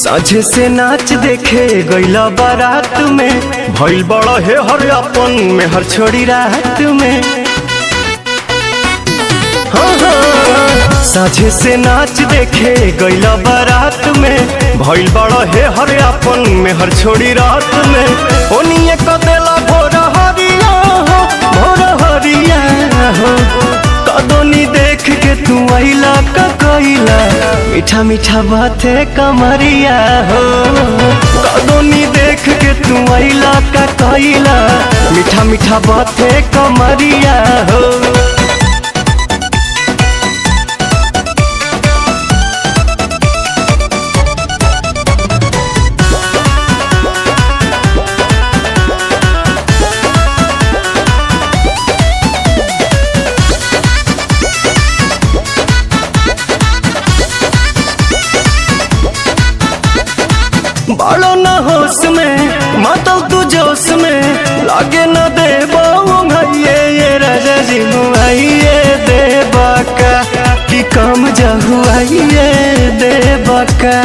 साझे से नाच देखे गईला बारात में, भइल बड़ा है हर अपन में हर छोड़ी रात में। साझे से नाच देखे गईला बारात में, भइल बड़ा है हर अपन में हर छोड़ी रात में। ओनिए कदेला भोर हरिया हो, भोर हरिया हो, कदोनी देख के तू आइला का कइला, मीठा मीठा बाते कमरिया हो। कदोनी देख के तू आइला का कइला, मीठा मीठा बाते कमरिया हो। बालो न होश में मातल तू जोश में, लागे न दे भैये ये राजा जी मुआइये दे बाका, कि कम जहुआइये दे बाका।